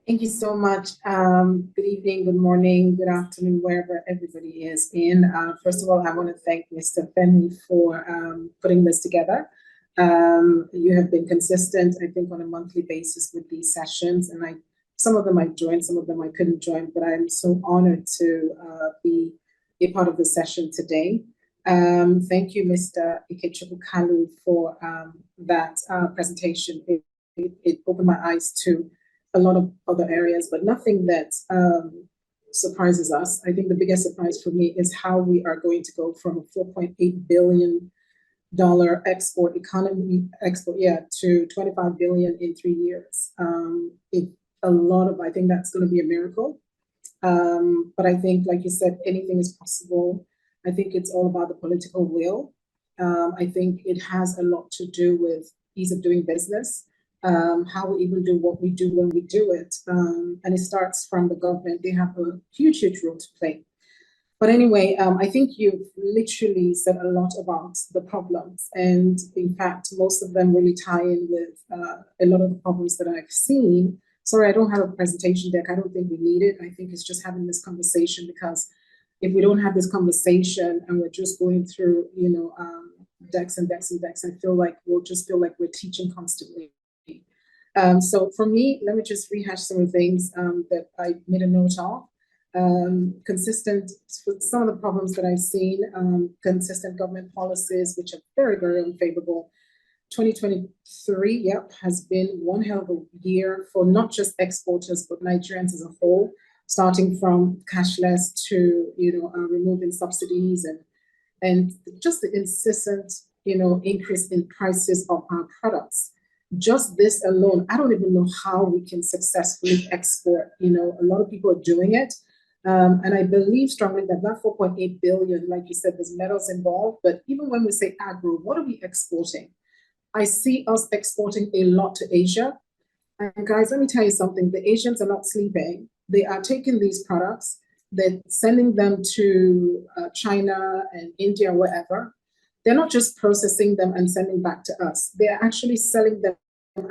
Thank you so much. Good evening, good morning, good afternoon, wherever everybody is in. First of all, I want to thank Mr. Femi for putting this together. You have been consistent, I think, on a monthly basis with these sessions, and some of them I joined, some of them I couldn't join, but I'm so honored to be a part of the session today. Thank you, Mr. Ikechukwu Kalu, for that presentation. It opened my eyes to a lot of other areas, but nothing that surprises us. I think the biggest surprise for me is how we are going to go from a $4.8 billion export to 25 billion in 3 years. I think that's going to be a miracle. But I think, like you said, anything is possible. I think it's all about the political will. I think it has a lot to do with ease of doing business. How we even do what we do when we do it. And it starts from the government. They have a huge role to play. But anyway, I think you've literally said a lot about the problems. And in fact, most of them really tie in with a lot of the problems that I've seen. Sorry, I don't have a presentation deck. I don't think we need it. I think it's just having this conversation, because if we don't have this conversation and we're just going through, decks and decks and decks, I feel like we'll just feel like we're teaching constantly. So for me, let me just rehash some of the things that I made a note of. Consistent with some of the problems that I've seen, consistent government policies, which are very, very unfavorable. 2023, has been one hell of a year for not just exporters, but Nigerians as a whole, starting from cashless to, removing subsidies and just the incessant, increase in prices of our products. Just this alone, I don't even know how we can successfully export. A lot of people are doing it. And I believe strongly that 4.8 billion, like you said, there's metals involved. But even when we say agro, what are we exporting? I see us exporting a lot to Asia. And guys, let me tell you something. The Asians are not sleeping. They are taking these products, they're sending them to China and India, wherever. They're not just processing them and sending back to us. They're actually selling them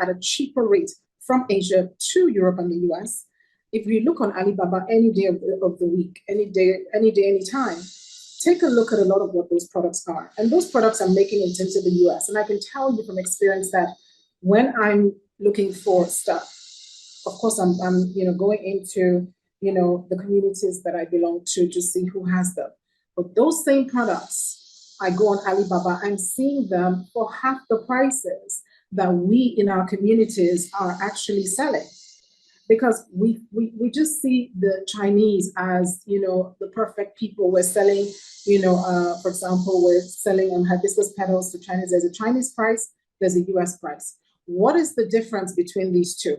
at a cheaper rate from Asia to Europe and the US. If you look on Alibaba any day of the week, any day, any time, take a look at a lot of what those products are. And those products are making it into the US. And I can tell you from experience that when I'm looking for stuff, of course, I'm going into, the communities that I belong to see who has them. But those same products, I go on Alibaba, I'm seeing them for half the prices that we in our communities are actually selling. Because we just see the Chinese as, the perfect people. We're selling, for example, we're selling hibiscus petals to Chinese. There's a Chinese price, there's a US price. What is the difference between these two?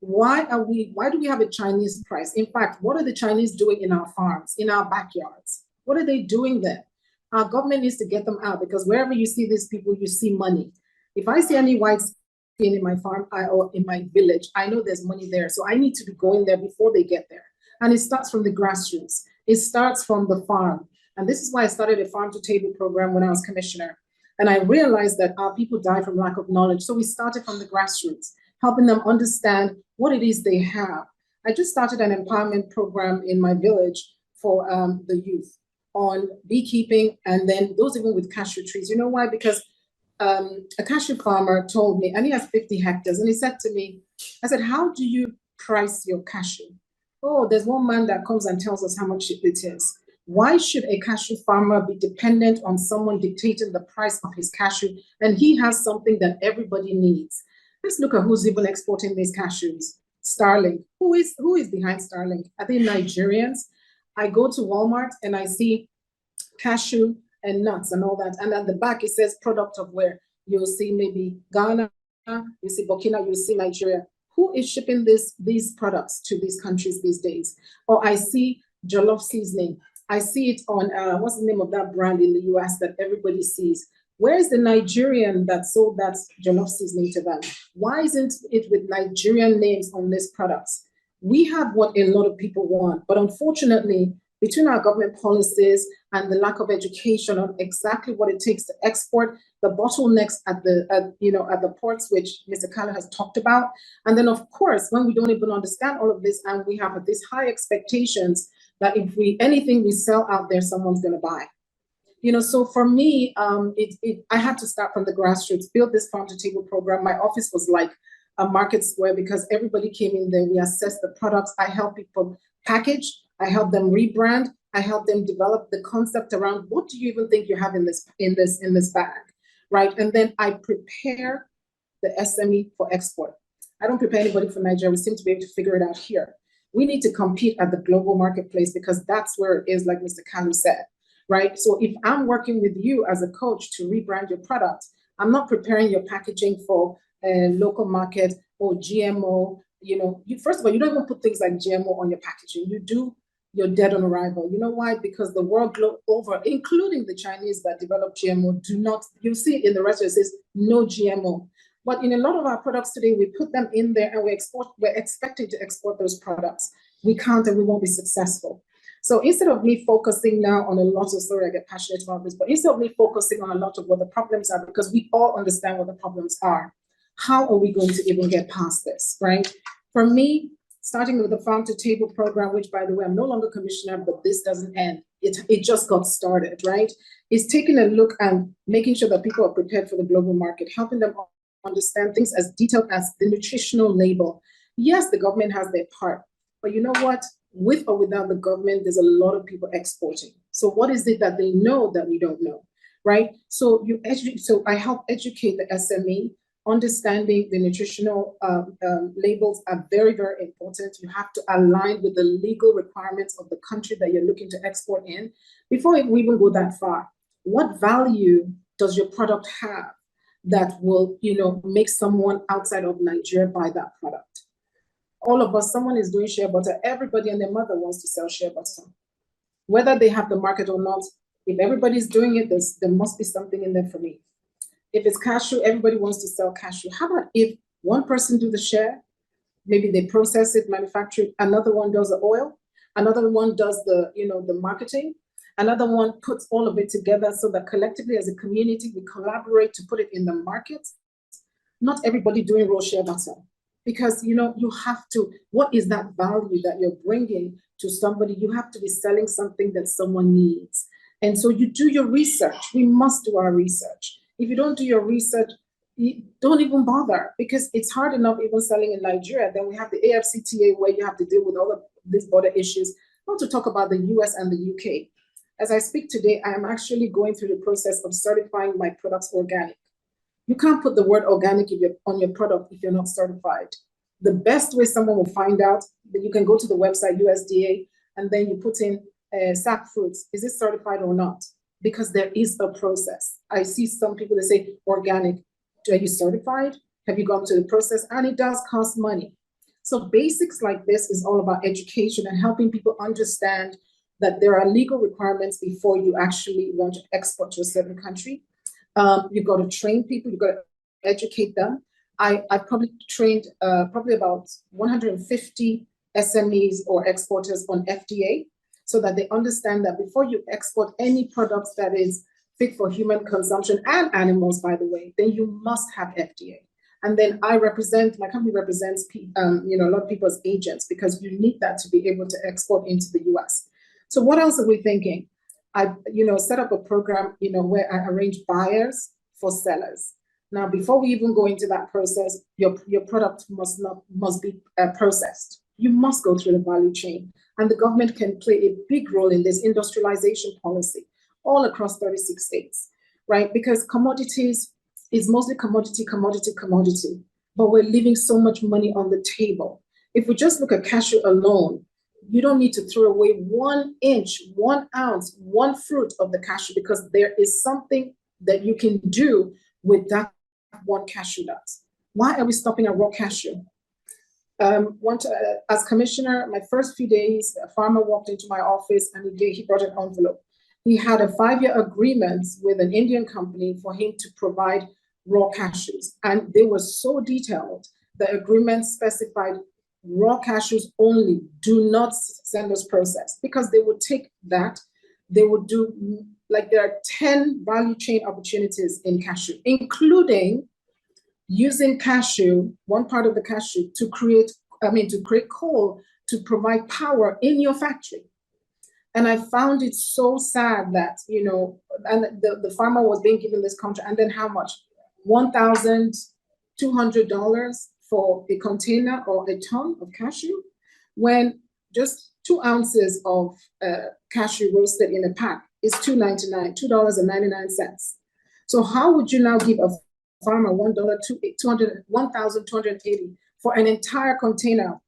Why do we have a Chinese price? In fact, what are the Chinese doing in our farms, in our backyards? What are they doing there? Our government needs to get them out, because wherever you see these people, you see money. If I see any white skin in my farm or in my village, I know there's money there. So I need to be going there before they get there. And it starts from the grassroots. It starts from the farm. And this is why I started a farm to table program when I was commissioner. And I realized that our people die from lack of knowledge. So we started from the grassroots, helping them understand what it is they have. I just started an empowerment program in my village for the youth on beekeeping, and then those even with cashew trees. You know why? Because a cashew farmer told me, and he has 50 hectares, and he said to me, I said, how do you price your cashew? Oh, there's one man that comes and tells us how much it is. Why should a cashew farmer be dependent on someone dictating the price of his cashew? And he has something that everybody needs. Let's look at who's even exporting these cashews. Starlink. Who is behind Starlink? Are they Nigerians? I go to Walmart and I see cashew and nuts and all that. And at the back, it says product of where. You'll see maybe Ghana, you see Burkina, you'll see Nigeria. Who is shipping these products to these countries these days? Or I see jollof seasoning. I see it on, what's the name of that brand in the US that everybody sees? Where is the Nigerian that sold that jollof seasoning to them? Why isn't it with Nigerian names on these products? We have what a lot of people want, but unfortunately, between our government policies and the lack of education on exactly what it takes to export, the bottlenecks at the ports, which Mr. Kalu has talked about. And then, of course, when we don't even understand all of this and we have these high expectations that if anything we sell out there, someone's going to buy. So for me, I had to start from the grassroots, build this farm to table program. My office was like a market square because everybody came in there. We assessed the products. I help people package. I help them rebrand. I help them develop the concept around what do you even think you have in this bag, right? And then I prepare the SME for export. I don't prepare anybody for Nigeria. We seem to be able to figure it out here. We need to compete at the global marketplace because that's where it is, like Mr. Kalu said, right? So if I'm working with you as a coach to rebrand your product, I'm not preparing your packaging for a local market or GMO. First of all, you don't even put things like GMO on your packaging. You do, you're dead on arrival. You know why? Because the world over, including the Chinese that develop GMO, you'll see in the restaurant it says no GMO. But in a lot of our products today, we put them in there and we're expected to export those products. We can't and we won't be successful. So instead of me focusing now on a lot of, sorry, I get passionate about this, but instead of me focusing on a lot of what the problems are, because we all understand what the problems are, how are we going to even get past this, right? For me, starting with the Farm to Table program, which by the way, I'm no longer commissioner, but this doesn't end. It just got started, right? It's taking a look and making sure that people are prepared for the global market, helping them understand things as detailed as the nutritional label. Yes, the government has their part, but you know what? With or without the government, there's a lot of people exporting. So what is it that they know that we don't know, right? So I help educate the SME. Understanding the nutritional labels are very, very important. You have to align with the legal requirements of the country that you're looking to export in. Before we even go that far, what value does your product have that will, make someone outside of Nigeria buy that product? All of us, someone is doing shea butter. Everybody and their mother wants to sell shea butter. Whether they have the market or not, if everybody's doing it, there must be something in there for me. If it's cashew, everybody wants to sell cashew. How about if one person do the share, maybe they process it, manufacture it, another one does the oil, another one does the marketing, another one puts all of it together so that collectively as a community, we collaborate to put it in the market. Not everybody doing raw shea butter. Because, you have to, what is that value that you're bringing to somebody? You have to be selling something that someone needs. And so you do your research. We must do our research. If you don't do your research, you don't even bother because it's hard enough even selling in Nigeria. Then we have the AFCTA where you have to deal with all of these border issues, not to talk about the US and the UK. As I speak today, I am actually going through the process of certifying my products organic. You can't put the word organic on your product if you're not certified. The best way someone will find out, that you can go to the website USDA and then you put in sack fruits. Is it certified or not? Because there is a process. I see some people that say organic. Are you certified? Have you gone through the process? And it does cost money. So basics like this is all about education and helping people understand that there are legal requirements before you actually want to export to a certain country. You've got to train people, you've got to educate them. I probably trained probably about 150 SMEs or exporters on FDA so that they understand that before you export any products that is fit for human consumption and animals, by the way, then you must have FDA. And then my company represents a lot of people as agents because you need that to be able to export into the US. So what else are we thinking? I set up a program, where I arrange buyers for sellers. Now, before we even go into that process, your product must be processed. You must go through the value chain, and the government can play a big role in this industrialization policy all across 36 states, right? Because commodities is mostly commodity, but we're leaving so much money on the table. If we just look at cashew alone, you don't need to throw away 1 inch, 1 ounce, 1 fruit of the cashew because there is something that you can do with that 1 cashew nut. Why are we stopping at raw cashew? As commissioner, my first few days, a farmer walked into my office and he brought an envelope. He had a 5-year agreement with an Indian company for him to provide raw cashews. And they were so detailed. The agreement specified raw cashews only, do not send us processed, because they would take that, they would do, like there are 10 value chain opportunities in cashew, including using cashew, one part of the cashew, to create coal to provide power in your factory. And I found it so sad that, and the farmer was being given this contract, and then how much? $1,200 for a container or a ton of cashew, when just 2 ounces of cashew roasted in a pack is $2.99, $2.99. So how would you now give a farmer $1,280 for an entire container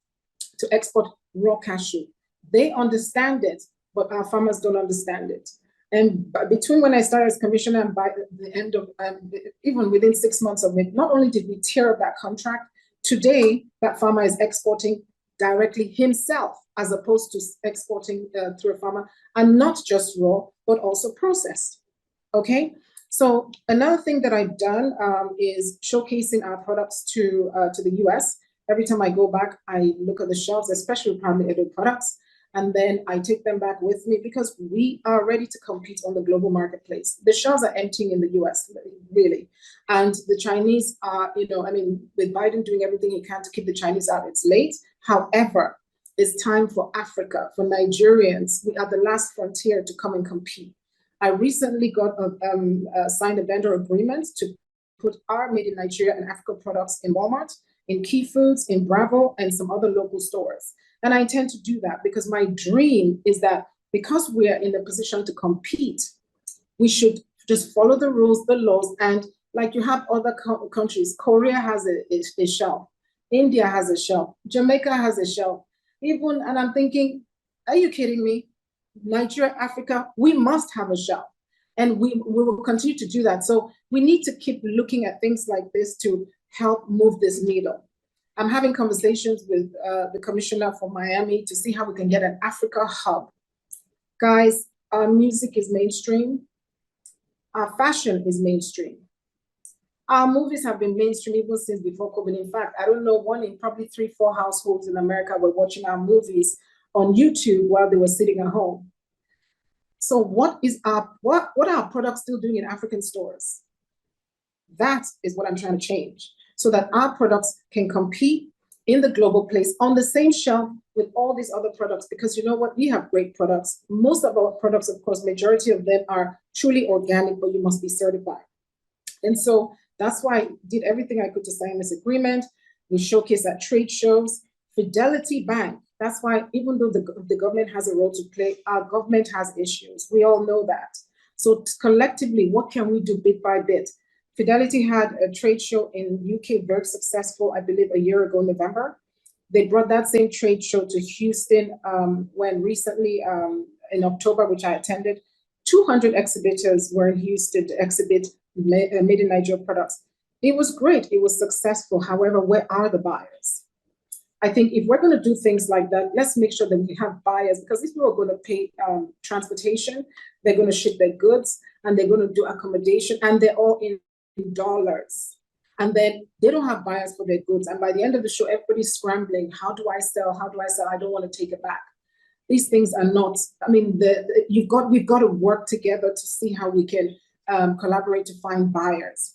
to export raw cashew? They understand it, but our farmers don't understand it. And between when I started as commissioner and by the end of, even within 6 months of it, not only did we tear up that contract, today that farmer is exporting directly himself, as opposed to exporting through a farmer, and not just raw, but also processed. Okay. So another thing that I've done is showcasing our products to the US. Every time I go back, I look at the shelves, especially probably Edo products, and then I take them back with me because we are ready to compete on the global marketplace. The shelves are emptying in the US, really. And the Chinese are, with Biden doing everything he can to keep the Chinese out, it's late. However, it's time for Africa, for Nigerians. We are the last frontier to come and compete. I recently got signed a vendor agreement to put our Made in Nigeria and Africa products in Walmart, in Key Foods, in Bravo, and some other local stores. And I intend to do that because my dream is that because we are in a position to compete, we should just follow the rules, the laws, and like you have other countries. Korea has a shelf, India has a shelf, Jamaica has a shelf. And I'm thinking, are you kidding me? Nigeria, Africa, we must have a shelf. And we will continue to do that. So we need to keep looking at things like this to help move this needle. I'm having conversations with the commissioner for Miami to see how we can get an Africa hub. Guys, our music is mainstream. Our fashion is mainstream. Our movies have been mainstream even since before COVID. In fact, I don't know, one in probably 3, 4 households in America were watching our movies on YouTube while they were sitting at home. So what are our products still doing in African stores? That is what I'm trying to change, so that our products can compete in the global place on the same shelf with all these other products. Because you know what? We have great products. Most of our products, of course, majority of them are truly organic, but you must be certified. And so that's why I did everything I could to sign this agreement. We showcase at trade shows. Fidelity Bank. That's why even though the government has a role to play, our government has issues. We all know that. So collectively, what can we do bit by bit? Fidelity had a trade show in UK, very successful, I believe a year ago, November. They brought that same trade show to Houston when recently in October, which I attended. 200 exhibitors were in Houston to exhibit Made in Nigeria products. It was great. It was successful. However, where are the buyers? I think if we're going to do things like that, let's make sure that we have buyers, because these people are going to pay transportation, they're going to ship their goods, and they're going to do accommodation, and they're all in dollars. And then they don't have buyers for their goods. And by the end of the show, everybody's scrambling. How do I sell? How do I sell? I don't want to take it back. These things are not, we've got to work together to see how we can collaborate to find buyers.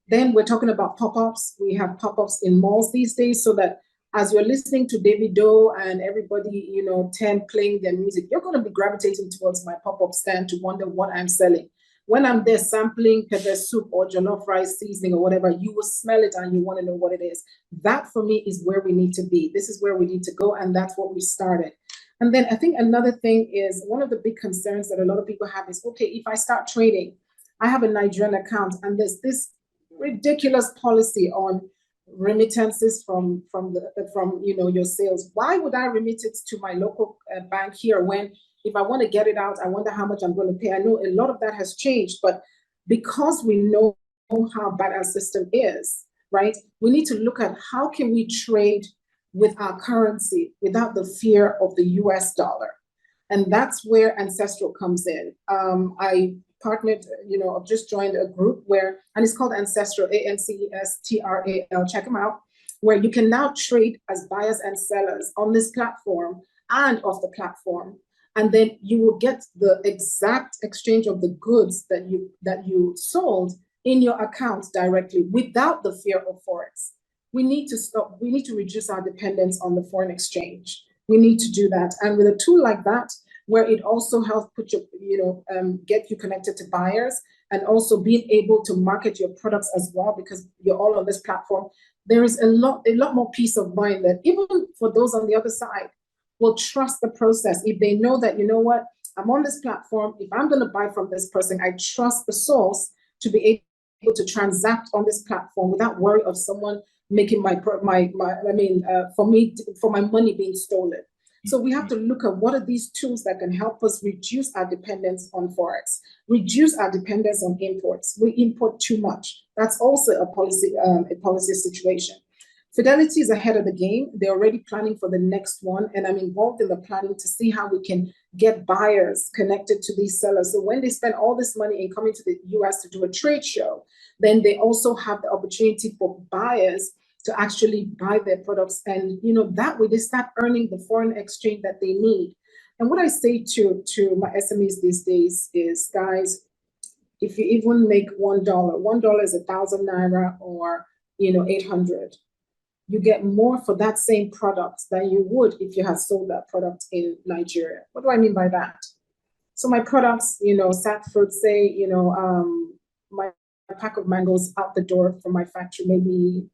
Then we're talking about pop-ups. We have pop-ups in malls these days, so that as you're listening to Davido and everybody, 10 playing their music, you're going to be gravitating towards my pop-up stand to wonder what I'm selling. When I'm there sampling pepper soup or jollof rice seasoning or whatever, you will smell it and you want to know what it is. That for me is where we need to be. This is where we need to go, and that's what we started. And then I think another thing is, one of the big concerns that a lot of people have is, okay, if I start trading, I have a Nigerian account and there's this ridiculous policy on remittances from your sales. Why would I remit it to my local bank here when if I want to get it out, I wonder how much I'm going to pay? I know a lot of that has changed, but because we know how bad our system is, right? We need to look at how can we trade with our currency without the fear of the US dollar. And that's where Ancestral comes in. I partnered, I've just joined a group and it's called Ancestral, ANCESTRAL, check them out, where you can now trade as buyers and sellers on this platform and off the platform. And then you will get the exact exchange of the goods that you sold in your account directly without the fear of forex. We need to stop. We need to reduce our dependence on the foreign exchange. We need to do that. And with a tool like that, where it also helps put your, get you connected to buyers, and also being able to market your products as well, because you're all on this platform, there is a lot more peace of mind that even for those on the other side will trust the process. If they know that, you know what, I'm on this platform, if I'm going to buy from this person, I trust the source to be able to transact on this platform without worry of someone making for my money being stolen. So we have to look at what are these tools that can help us reduce our dependence on forex, reduce our dependence on imports. We import too much. That's also a policy situation. Fidelity is ahead of the game. They're already planning for the next one, and I'm involved in the planning to see how we can get buyers connected to these sellers. So when they spend all this money in coming to the US to do a trade show, then they also have the opportunity for buyers to actually buy their products. And that way they start earning the foreign exchange that they need. And what I say to my SMEs these days is, guys, if you even make $1 is 1,000 naira or 800. You get more for that same product than you would if you had sold that product in Nigeria. What do I mean by that? So my products, sat for, say, my pack of mangoes out the door from my factory, maybe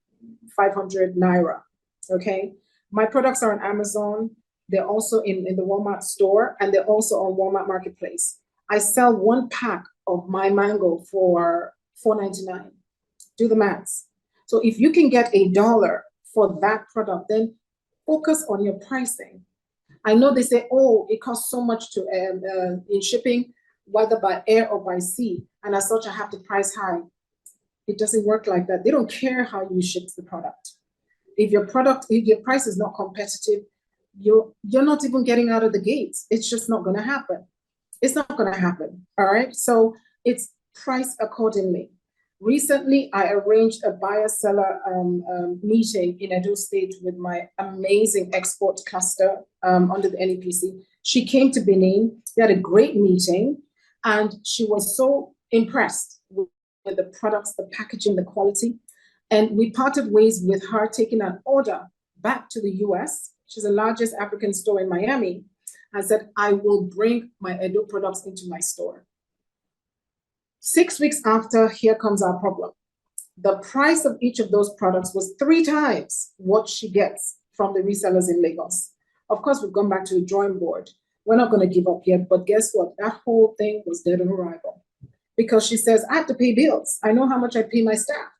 500 naira, okay? My products are on Amazon. They're also in the Walmart store, and they're also on Walmart Marketplace. I sell one pack of my mango for $4.99. Do the maths. So if you can get $1 for that product, then focus on your pricing. I know they say, oh, it costs so much to in shipping, whether by air or by sea, and as such, I have to price high. It doesn't work like that. They don't care how you ship the product. If your price is not competitive, you're not even getting out of the gates. It's just not going to happen. It's not going to happen. All right. So it's priced accordingly. Recently, I arranged a buyer-seller meeting in Edo State with my amazing export cluster under the NEPC. She came to Benin. We had a great meeting, and she was so impressed with the products, the packaging, the quality. And we parted ways with her taking an order back to the US. She's the largest African store in Miami, and said, I will bring my Edo products into my store. 6 weeks after, here comes our problem. The price of each of those products was 3 times what she gets from the resellers in Lagos. Of course, we've gone back to the drawing board. We're not going to give up yet, but guess what? That whole thing was dead on arrival. Because she says, I have to pay bills. I know how much I pay my staff.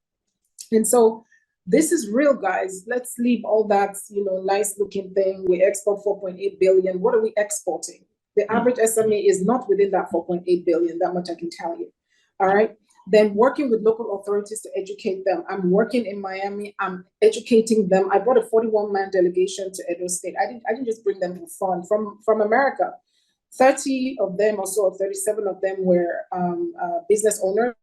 And so this is real, guys. Let's leave all that, nice looking thing. We export 4.8 billion. What are we exporting? The average SME is not within that 4.8 billion, that much I can tell you. All right. Then working with local authorities to educate them. I'm working in Miami. I'm educating them. I brought a 41-man delegation to Edo State. I didn't just bring them for fun from America. 30 of them or so, 37 of them were business owners,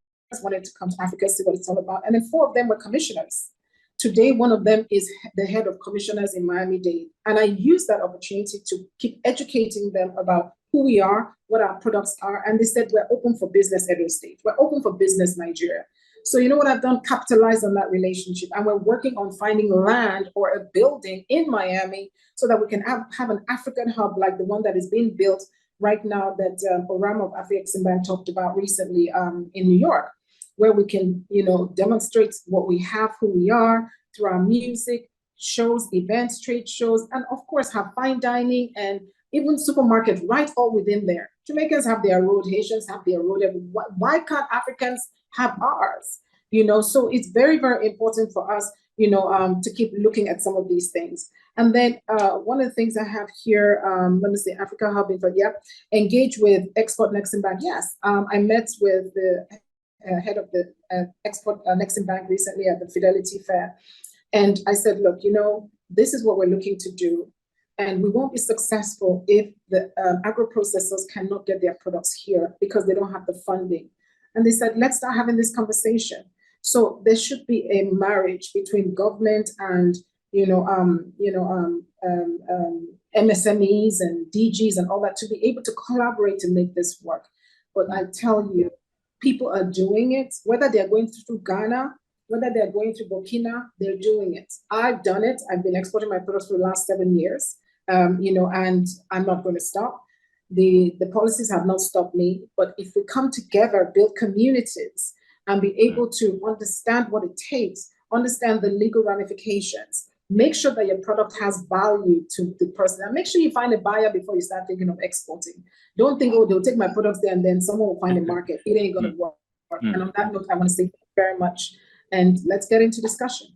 wanted to come to Africa, see what it's all about. And then 4 of them were commissioners. Today, one of them is the head of commissioners in Miami-Dade. And I use that opportunity to keep educating them about who we are, what our products are. And they said, we're open for business, Edo State. We're open for business, Nigeria. So you know what I've done? Capitalize on that relationship. And we're working on finding land or a building in Miami so that we can have an African hub like the one that is being built right now that Oram of Afie talked about recently in New York, where we can, demonstrate what we have, who we are through our music, shows, events, trade shows, and of course have fine dining and even supermarket right all within there. Jamaicans have their road, Haitians have their road. Why can't Africans have ours? So it's very, very important for us, to keep looking at some of these things. And then one of the things I have here, let me see, Africa Hub, engage with Export Nexim Bank. Yes, I met with the head of the Export Nexim Bank recently at the Fidelity Fair. And I said, look, this is what we're looking to do. And we won't be successful if the agro-processors cannot get their products here because they don't have the funding. And they said, let's start having this conversation. So there should be a marriage between government and, MSMEs and DGs and all that to be able to collaborate to make this work. But I tell you, people are doing it, whether they're going through Ghana, whether they're going through Burkina, they're doing it. I've done it. I've been exporting my products for the last 7 years, and I'm not going to stop. The policies have not stopped me, but if we come together, build communities, and be able to understand what it takes, understand the legal ramifications, make sure that your product has value to the person, and make sure you find a buyer before you start thinking of exporting. Don't think, oh, they'll take my products there and then someone will find a market. It ain't going to work. And on that note, I want to say thank you very much, and let's get into discussion.